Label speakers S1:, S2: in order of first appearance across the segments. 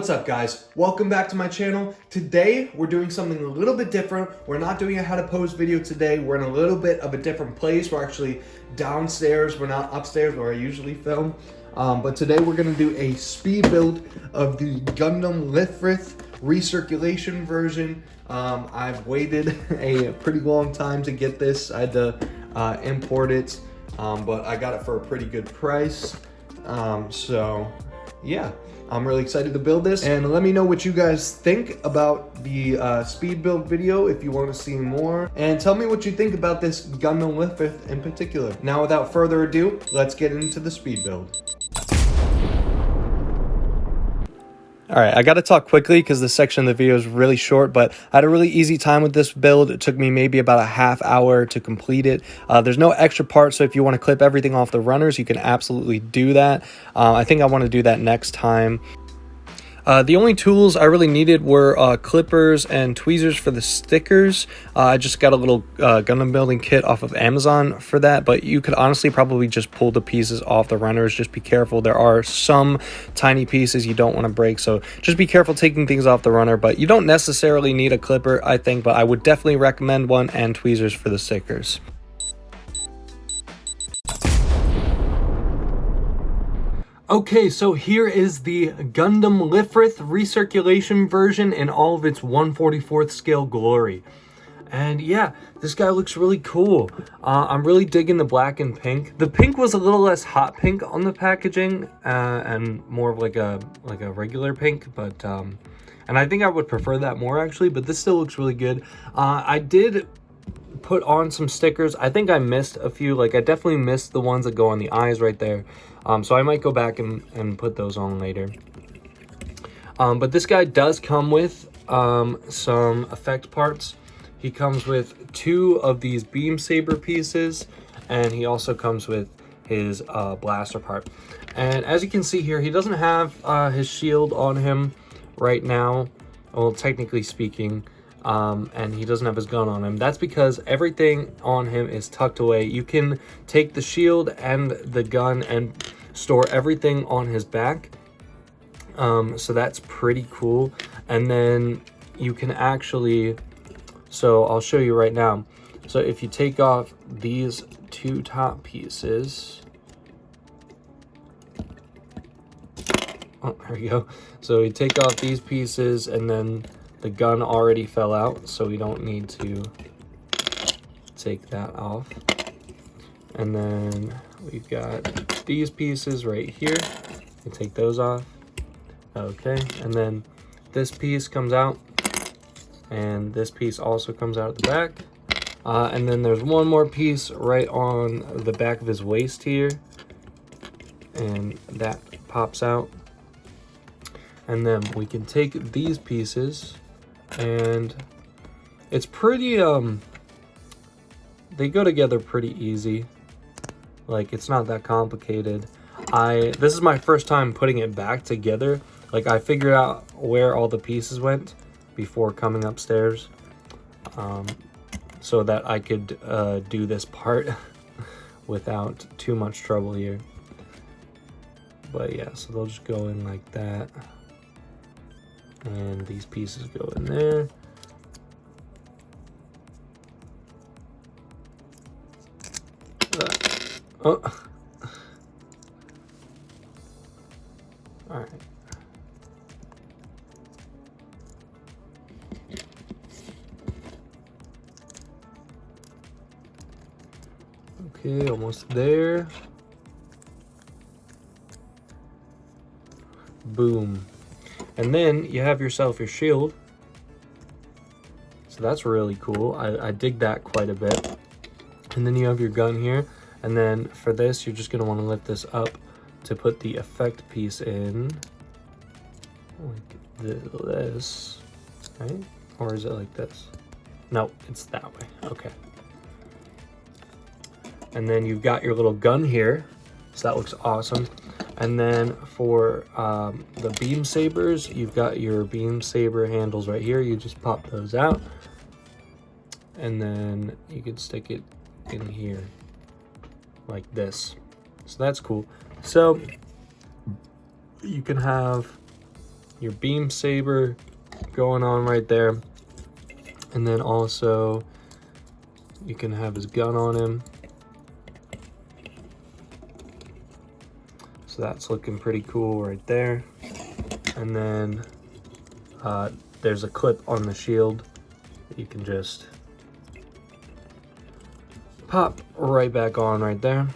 S1: What's up guys? Welcome back to my channel. Today we're doing something a little bit different. We're not doing a how to pose video today. We're in a little bit of a different place. We're actually downstairs. We're not upstairs where I usually film. But today we're gonna do a speed build of the GUNDAM LFRITH Recirculation version. I've waited a pretty long time to get this. I had to import it, but I got it for a pretty good price. So yeah, I'm really excited to build this, and let me know what you guys think about the speed build video if you want to see more, and tell me what you think about this GUNDAM LFRITH in particular. Now without further ado, let's get into the speed build. All right, I got to talk quickly because this section of the video is really short, but I had a really easy time with this build. It took me maybe about a half hour to complete it. There's no extra parts, so if you want to clip everything off the runners, you can absolutely do that. I think I want to do that next time. The only tools I really needed were clippers and tweezers for the stickers. I just got a little Gundam building kit off of Amazon for that, but you could honestly probably just pull the pieces off the runners. Just be careful. There are some tiny pieces you don't want to break, so just be careful taking things off the runner, but you don't necessarily need a clipper, I think, but I would definitely recommend one, and tweezers for the stickers. Okay, so here is the GUNDAM LFRITH Recirculation version in all of its 1/44th scale glory. And yeah, this guy looks really cool. I'm really digging the black and pink. The pink was a little less hot pink on the packaging, and more of like a regular pink, but and I think I would prefer that more actually, but this still looks really good. I did put on some stickers. I think I missed a few. Like, I definitely missed the ones that go on the eyes right there. So I might go back and put those on later. But this guy does come with some effect parts. He comes with 2 of these beam saber pieces, and he also comes with his blaster part. And as you can see here, he doesn't have his shield on him right now, well, technically speaking. And he doesn't have his gun on him. That's because everything on him is tucked away. You can take the shield and the gun and store everything on his back. So that's pretty cool. And then you can actually, so I'll show you right now. So if you take off these 2 top pieces, oh, there you go. So you take off these pieces, and then the gun already fell out, so we don't need to take that off. And then we've got these pieces right here. You take those off. Okay, and then this piece comes out, and this piece also comes out at the back. And then there's one more piece right on the back of his waist here, and that pops out. And then we can take these pieces, and it's pretty they go together pretty easy. Like, it's not that complicated. This is my first time putting it back together. Like, I figured out where all the pieces went before coming upstairs, so that I could do this part without too much trouble here. But yeah, so they'll just go in like that. And these pieces go in there. Oh. All right. Okay, almost there. Boom. And then you have yourself your shield. So that's really cool. I dig that quite a bit. And then you have your gun here. And then for this, you're just going to want to lift this up to put the effect piece in. Like this. Right? Or is it like this? No, it's that way. Okay. And then you've got your little gun here. So that looks awesome. And then for the beam sabers, you've got your beam saber handles right here. You just pop those out, and then you can stick it in here like this. So that's cool. So you can have your beam saber going on right there. And then also you can have his gun on him. So that's looking pretty cool right there. And then there's a clip on the shield that you can just pop right back on right there.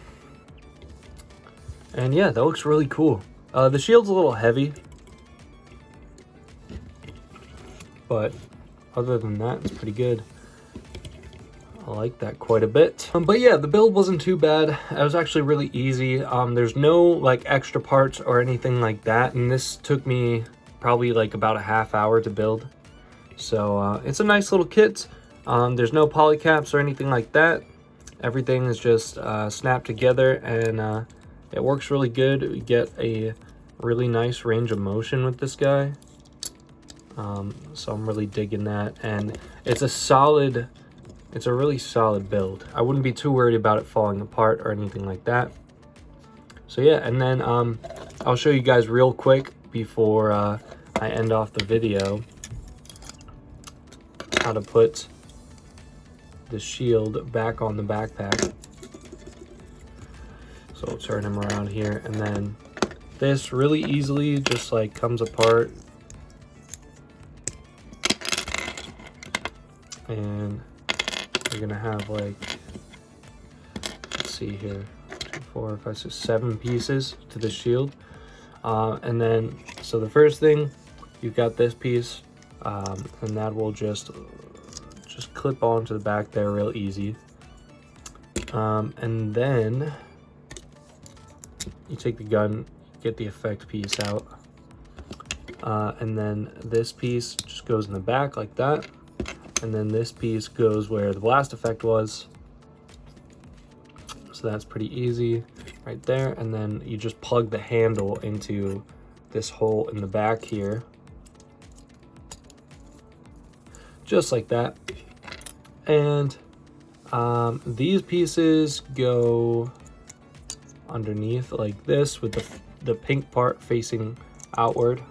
S1: And yeah, that looks really cool. The shield's a little heavy, but other than that, it's pretty good. I like that quite a bit. But yeah, the build wasn't too bad. It was actually really easy. There's no like extra parts or anything like that, and this took me probably like about a half hour to build. So it's a nice little kit. There's no polycaps or anything like that. Everything is just snapped together, and it works really good. We get a really nice range of motion with this guy. So I'm really digging that, and it's a really solid build. I wouldn't be too worried about it falling apart or anything like that. So yeah, and then I'll show you guys real quick before I end off the video how to put the shield back on the backpack. So I'll turn him around here, and then this really easily just like comes apart. And you're gonna have like, let's see here, 2, 4, 5, 6, 7 pieces to the shield. And then, so the first thing, you've got this piece, and that will just clip onto the back there real easy. And then you take the gun, get the effect piece out, and then this piece just goes in the back like that. And then this piece goes where the blast effect was. So that's pretty easy right there. And then you just plug the handle into this hole in the back here. Just like that. And these pieces go underneath like this with the pink part facing outward.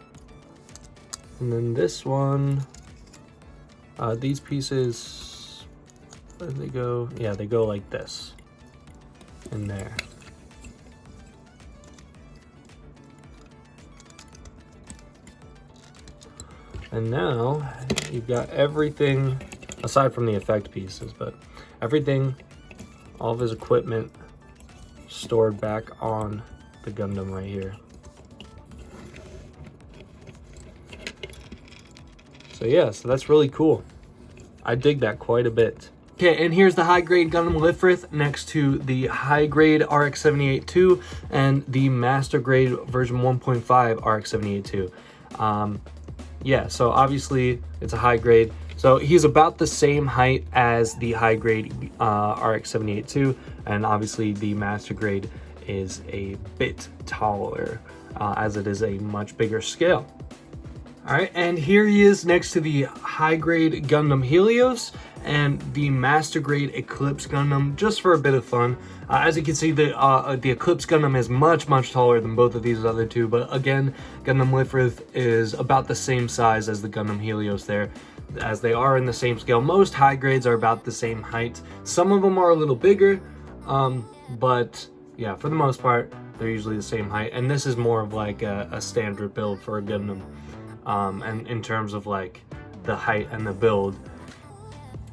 S1: And then this one, these pieces, where do they go? Yeah, they go like this in there. And now you've got everything, aside from the effect pieces, but everything, all of his equipment stored back on the Gundam right here. So yeah, so that's really cool. I dig that quite a bit. Okay, and here's the high-grade Gundam LFRITH next to the high-grade RX-78-2 and the master-grade version 1.5 RX-78-2. Yeah, so obviously it's a high-grade. So he's about the same height as the high-grade RX-78-2, and obviously the master-grade is a bit taller, as it is a much bigger scale. All right, and here he is next to the high-grade Gundam Helios and the master-grade Eclipse Gundam, just for a bit of fun. As you can see, the Eclipse Gundam is much taller than both of these other two, but again, Gundam LFRITH is about the same size as the Gundam Helios there, as they are in the same scale. Most high grades are about the same height. Some of them are a little bigger, but yeah, for the most part, they're usually the same height. And this is more of like a standard build for a Gundam. And in terms of like the height and the build,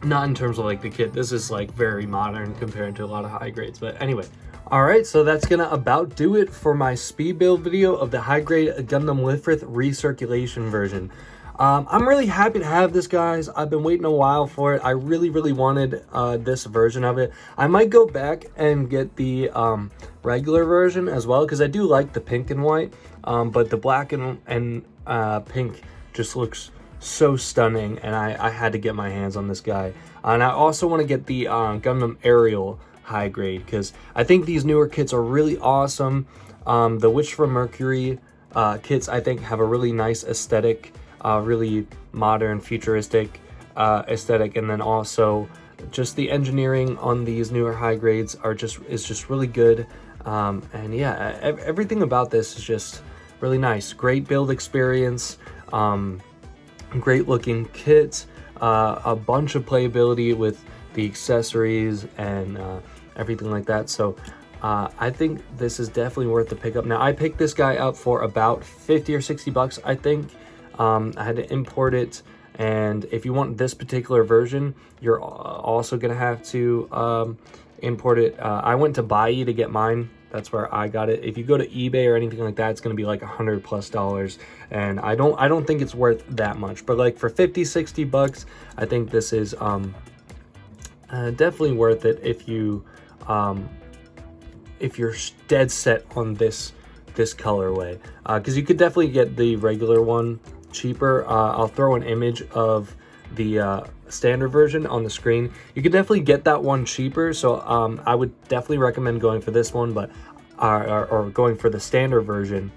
S1: not in terms of like the kit. This is like very modern compared to a lot of high grades, but anyway. All right, so that's gonna about do it for my speed build video of the high grade Gundam LFRITH recirculation version. I'm really happy to have this, guys. I've been waiting a while for it. I really wanted this version of it. I might go back and get the regular version as well, because I do like the pink and white, but the black and pink just looks so stunning, and I had to get my hands on this guy. And I also want to get the Gundam Aerial high grade, because I think these newer kits are really awesome. The Witch from Mercury kits, I think, have a really nice aesthetic, really modern, futuristic aesthetic, and then also just the engineering on these newer high grades is just really good. And yeah, everything about this is just really nice. Great build experience, great looking kit, a bunch of playability with the accessories and everything like that. So I think this is definitely worth the pickup. Now I picked this guy up for about 50 or 60 bucks, I think. I had to import it, and if you want this particular version, you're also gonna have to import it. I went to Buyee to get mine. That's where I got it. If you go to eBay or anything like that, it's gonna be like $100+, and I don't think it's worth that much. But like for 50, 60 bucks, I think this is definitely worth it if you're dead set on this colorway, because you could definitely get the regular one cheaper. I'll throw an image of the standard version on the screen. You could definitely get that one cheaper, so I would definitely recommend going for this one, but or going for the standard version,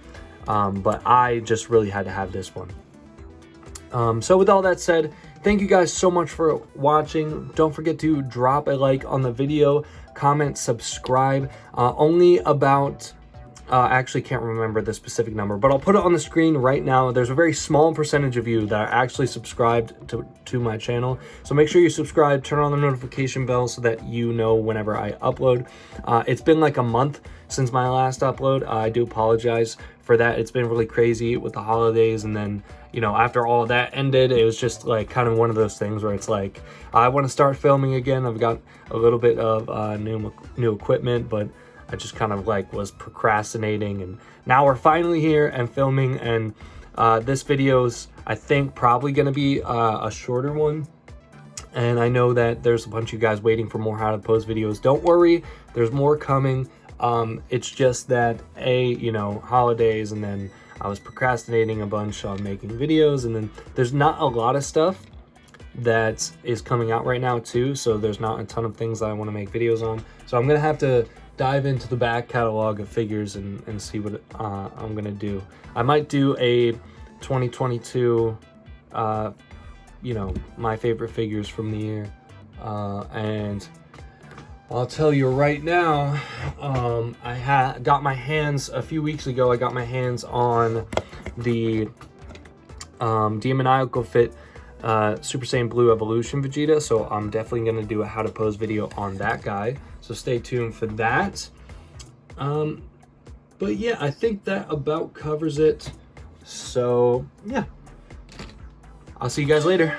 S1: but I just really had to have this one. So with all that said, thank you guys so much for watching. Don't forget to drop a like on the video, comment, subscribe. Only about I actually can't remember the specific number, but I'll put it on the screen right now. There's a very small percentage of you that are actually subscribed to my channel. So make sure you subscribe, turn on the notification bell so that you know whenever I upload. It's been like a month since my last upload. I do apologize for that. It's been really crazy with the holidays, and then, you know, after all that ended, it was just like kind of one of those things where it's like, I want to start filming again. I've got a little bit of new equipment, but I just kind of like was procrastinating, and now we're finally here and filming. And this video's, I think, probably going to be a shorter one. And I know that there's a bunch of you guys waiting for more how to pose videos. Don't worry, there's more coming. It's just that you know, holidays, and then I was procrastinating a bunch on making videos, and then there's not a lot of stuff that is coming out right now too, so there's not a ton of things that I want to make videos on. So I'm gonna have to dive into the back catalog of figures and see what I'm gonna do. I might do a 2022 you know, my favorite figures from the year, and I'll tell you right now, I got my hands a few weeks ago. I got my hands on the Demoniacal Fit Super Saiyan Blue Evolution Vegeta, so I'm definitely going to do a how to pose video on that guy, so stay tuned for that. But yeah, I think that about covers it. So yeah, I'll see you guys later.